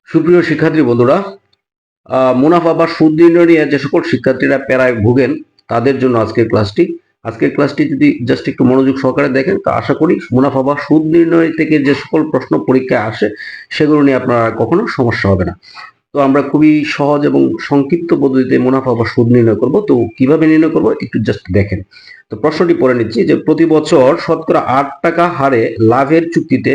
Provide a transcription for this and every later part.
সুপ্রিয় শিক্ষার্থী বন্ধুরা, মুনাফা বা সুদ নির্ণয় নিয়ে যে সকল শিক্ষার্থীরা প্যারায় ভুগেন তাদের জন্য আজকের ক্লাসটি যদি জাস্ট একটু মনোযোগ সহকারে দেখেন তা আশা করি মুনাফা বা সুদ নির্ণয় থেকে যে সকল প্রশ্ন পরীক্ষায় আসে সেগুলো নিয়ে আপনার কখনো সমস্যা হবে না। তো আমরা খুবই সহজ এবং সংক্ষিপ্ত পদ্ধতিতে মুনাফা বা সুদ নির্ণয় করব। তো কিভাবে নির্ণয় করব একটু জাস্ট দেখেন। তো প্রশ্নটি পড়ে নিচ্ছি যে প্রতি বছর শতকরা 8 টাকা হারে লাভের চুক্তিতে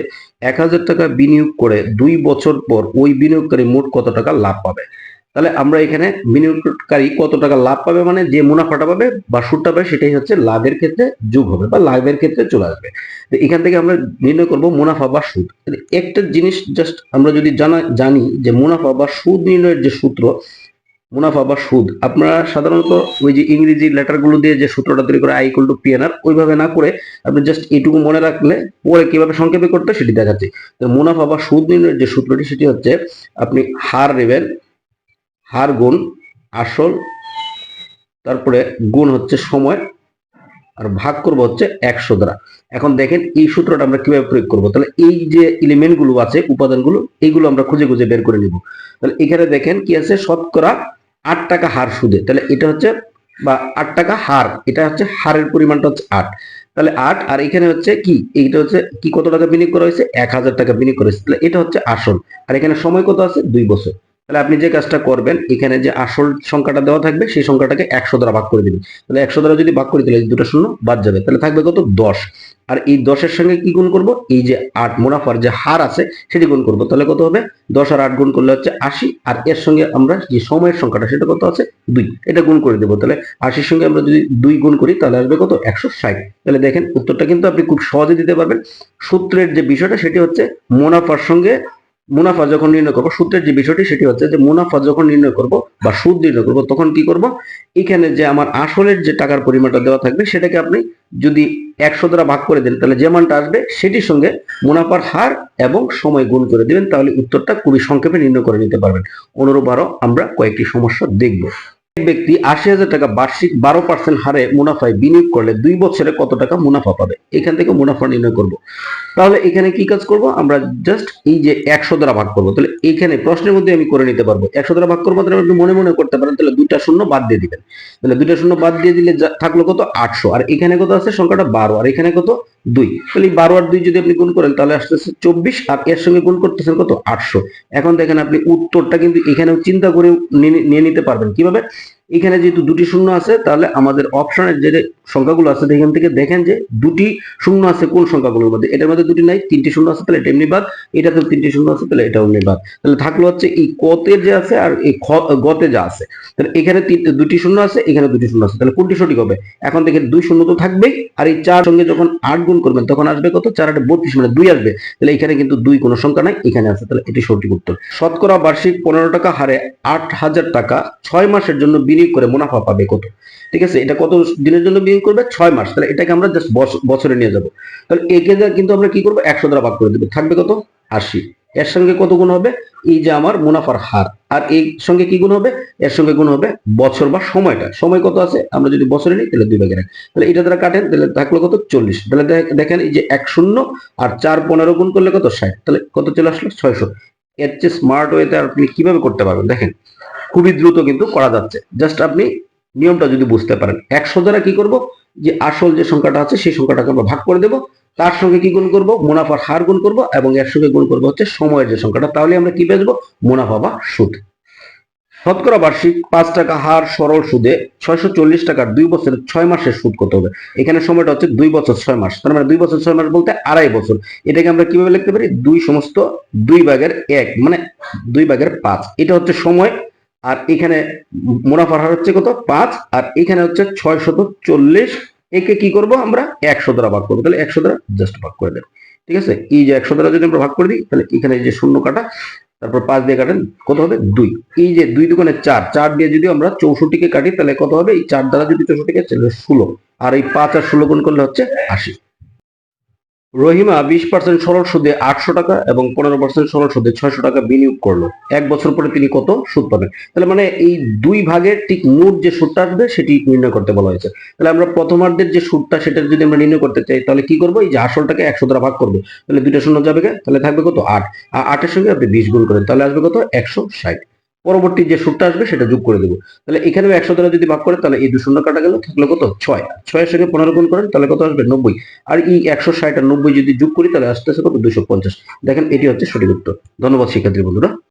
1000 টাকা বিনিয়োগ করে 2 বছর পর ওই বিনিয়োগকারী মোট কত টাকা লাভ পাবে। তাহলে আমরা এখানে বিনিয়োগকারী কত টাকা লাভ পাবে মানে যে মুনাফাটা পাবে বা সুদটা পাবে সেটাই হচ্ছে লাভের ক্ষেত্রে যোগ হবে বা লাভের ক্ষেত্রে চলে আসবে। তো এখান থেকে আমরা নির্ণয় করব মুনাফা বা সুদ। একটা জিনিস জাস্ট আমরা যদি জানি যে মুনাফা বা সুদ নির্ণয়ের যে সূত্র, মুনাফা বা সুদ আপনারা সাধারণত ওই যে ইংরেজি লেটারগুলো দিয়ে যে সূত্রটা তৈরি করে I = PNR ওইভাবে না করে আপনি জাস্ট এইটুকু মনে রাখলে পরে কিভাবে সংক্ষেপে করতে সেটি দেখাচ্ছি। তো মুনাফা বা সুদ নির্ণয়ের যে সূত্রটি সেটি হচ্ছে আপনি হার নেবেন, হার গুণ আসল, তারপরে গুণ হচ্ছে সময়, আর ভাগ করব হচ্ছে 100 দ্বারা। এখন দেখেন এই সূত্রটা আমরা কিভাবে প্রয়োগ করব। তাহলে এই যে এলিমেন্ট গুলো আছে, উপাদানগুলো, এইগুলো আমরা খুঁজে খুঁজে বের করে নিব। তাহলে এখানে দেখেন কি আছে, শতকরা 8 টাকা হার সুদে, তাহলে এটা হচ্ছে বা 8 টাকা হার, এটা হচ্ছে হারের পরিমাণটা হচ্ছে 8। তাহলে 8 আর এখানে হচ্ছে কি, এইটা হচ্ছে কি, কত টাকা বিনিয়োগ করা হয়েছে, 1000 টাকা বিনিয়োগ করা হয়েছে, তাহলে এটা হচ্ছে আসল। আর এখানে সময় কত আছে, 2 বছর। তাহলে আপনি যে কাজটা করবেন, এখানে যে আসল সংখ্যাটা দেওয়া থাকবে সেই সংখ্যাটাকে 100 দ্বারা ভাগ করে দিবেন। তাহলে 100 দ্বারা যদি ভাগ করি তাহলে এই দুটো শূন্য বাদ যাবে, তাহলে থাকবে কত, 10। আর এই 10-এর সঙ্গে কি গুণ করব, এই যে 8 মুনাফার যে হার আছে সেটি গুণ করব। তাহলে কত হবে, 10 আর 8 গুণ করলে হচ্ছে 80। আর এর সঙ্গে আমরা যে সময়ের সংখ্যাটা সেটা কত আছে, 2, এটা গুণ করে দেব। তাহলে 80-র সঙ্গে আমরা যদি 2 গুণ করি তাহলে আসবে কত, 160। তাহলে দেখেন উত্তরটা কিন্তু আপনি খুব সহজে দিতে পারবেন। সূত্রের যে বিষয়টা সেটি হচ্ছে মুনাফার সঙ্গে, মুনাফা যখন নির্ণয় করবো, সূত্রের যে বিষয়টি সেটি হচ্ছে যে মুনাফা যখন নির্ণয় করব বা সুদ নির্ণয় করব তখন কি করব, এখানে যে আমার আসলের যে টাকার পরিমাণটা দেওয়া থাকবে সেটাকে আপনি যদি 100 দ্বারা ভাগ করে দেন তাহলে যে মানটা আসবে সেটির সঙ্গে মুনাফার হার এবং সময় গুণ করে দিবেন, তাহলে উত্তরটা খুবই সংক্ষেপে নির্ণয় করে নিতে পারবেন। অনুরূপ আরো আমরা কয়েকটি সমস্যা দেখব। এক ব্যক্তি 80,000 টাকা বার্ষিক 12% হারে মুনাফায় বিনিয়োগ করলে 2 বছরে কত টাকা মুনাফা পাবে। এখান থেকে মুনাফা নির্ণয় করব। তাহলে এখানে কি কাজ করব, আমরা জাস্ট এই যে 100 দ্বারা ভাগ করব। তাহলে এখানে প্রশ্নের মধ্যে আমি করে নিতে পারবো 100 দ্বারা ভাগ করবো, তাহলে আপনি মনে মনে করতে পারেন। তাহলে দুইটা শূন্য বাদ দিয়ে দিবেন। তাহলে দুইটা শূন্য বাদ দিয়ে দিলে থাকলো কত, 800। আর এখানে কত আছে, সংখ্যাটা 12, আর এখানে কত, 2। তাহলে 12 আর 2 যদি আপনি গুণ করেন তাহলে আসতেছে 24, আর এর সঙ্গে গুণ করতেছেন কত, 800। এখন দেখেন আপনি উত্তরটা কিন্তু এখানেও চিন্তা করে নিয়ে নিতে পারবেন। কিভাবে, এখানে যেহেতু দুটি শূন্য আছে তাহলে আমাদের অপশনের যে সংখ্যাগুলো আছে এখান থেকে দেখেন যে দুটি শূন্য আছে কোন সংখ্যাগুলোর মধ্যে, এটার মধ্যে দুটি নাই, 3টি শূন্য আছে, তাহলে এটা এমনি বাদ। এটাতে 3টি শূন্য আছে, তাহলে এটা এমনি বাদ। তাহলে থাকলো হচ্ছে এই কতে যে আছে আর এই গতে যা আছে। তাহলে এখানে দুটি শূন্য আছে, এখানে দুটি শূন্য আছে, তাহলে কোনটি সঠিক হবে। এখন দেখেন 2 শূন্য তো থাকবেই, আর এই 4 সঙ্গে যখন 8 গুণ করবেন তখন আসবে কত, 4 8 32, মানে 2 আসবে। তাহলে এখানে কিন্তু 2 কোনো সংখ্যা নাই, এখানে আছে, তাহলে এটি সঠিক উত্তর। শতকরা বার্ষিক 15 টাকা হারে 8,000 টাকা 6 মাসের জন্য বিনিয়োগ করে মুনাফা পাবে কত। ঠিক আছে, এটা কত দিনের জন্য বিনিয়োগ করবে, 6 মাস। তাহলে এটাকে আমরা জাস্ট বছরে নিয়ে যাব। তাহলে একে কিন্তু আমরা কি করব, 100 দ্বারা ভাগ করে দেব, থাকবে কত, 80। এর সঙ্গে কত গুণ হবে, এই যে আমার মুনাফার হার, আর এর সঙ্গে কি গুণ হবে, এর সঙ্গে গুণ হবে বছর বা সময়টা। সময় কত আছে, আমরা যদি বছরে নিই তাহলে 2 ভাগের 1। তাহলে এটা দ্বারা কাটেন, তাহলে থাকলো কত, 40। তাহলে দেখেন এই যে 1 শূন্য আর 4 15 গুণ করলে কত, 60। তাহলে কত চলে আসলো, 600। এর চেয়ে স্মার্ট ওয়েতে আপনি কিভাবে করতে পারবেন দেখেন, খুবই দ্রুত কিন্তু করা যাচ্ছে। জাস্ট আপনি নিয়মটা যদি বুঝতে পারেন, 100 দ্বারা কি করব, যে আসল যে সংখ্যাটা আছে সেই সংখ্যাটাকে আমরা ভাগ করে দেব, তার সঙ্গে কি গুণ করব, মুনাফার হার গুণ করব, এবং এর সঙ্গে গুণ করব হচ্ছে সময়ের যে সংখ্যাটা, তাহলে আমরা কি পেয়ে যাবো, মুনাফা বা সুদ। শতকরা বার্ষিক 5 টাকা হার সরল সুদে 640 টাকার 2 বছরের 6 মাসের সুদ কত হবে। এখানে সময়টা হচ্ছে 2 বছর 6 মাস, তার মানে 2 বছর 6 মাস বলতে 2.5 বছর। এটাকে আমরা কিভাবে লিখতে পারি, 2 সমস্ত 2 ভাগের 1, মানে 2 ভাগের 5। এটা হচ্ছে সময়, আর এখানে মুনাফার হার হচ্ছে কত, 5, আর এখানে হচ্ছে 640। একে কি করব, আমরা 100 দ্বারা ভাগ করবো। তাহলে 100 দ্বারা জাস্ট ভাগ করে দেব। ঠিক আছে, এই যে 100 দ্বারা যদি আমরা ভাগ করে দিই তাহলে এখানে যে শূন্য কাটা, তারপর 5 দিয়ে কাটেন, কত হবে, 2। এই যে 2 দুগুণে 4, 4 দিয়ে যদি আমরা 64কে কাটি তাহলে কত হবে, এই 4 দ্বারা যদি 64কে, তাহলে 16, আর এই 5 আর 16 গুণ করলে হচ্ছে 80। রহিমা 20% সরল সুদে 800 টাকা এবং 15% সরল সুদে 600 টাকা বিনিয়োগ করলো। 1 বছর পরে তিনি কত সুদ পাবেন? তাহলে মানে এই দুই ভাগের ঠিক মোট যে সুদটা আসবে সেটি নির্ণয় করতে বলা হয়েছে। তাহলে আমরা প্রথমার্ধের যে সুদটা সেটা যদি আমরা নির্ণয় করতে চাই তাহলে কি করবো? এই যে আসলটাকে 100 দ্বারা ভাগ করবো। তাহলে দুইটা শূন্য যাবে গে, তাহলে থাকবে কত? 8। আর 8 এর সঙ্গে আপনি 20 গুণ করেন, তাহলে আসবে কত? 160। পরবর্তী যে সুদটা আসবে সেটা যোগ করে দেবো। তাহলে এখানেও 100 দ্বারা যদি ভাগ করে তাহলে এই 2 শূন্য কাটা গেল, থাকলো কত? 6। 6 এর সঙ্গে 15 গুণ করেন, তাহলে কত আসবে? 90। আর এই 160 আর 90 যদি যোগ করি তাহলে আসতে আসে কত? 250। দেখেন এটি হচ্ছে সঠিক উত্তর। ধন্যবাদ শিক্ষার্থী বন্ধুরা।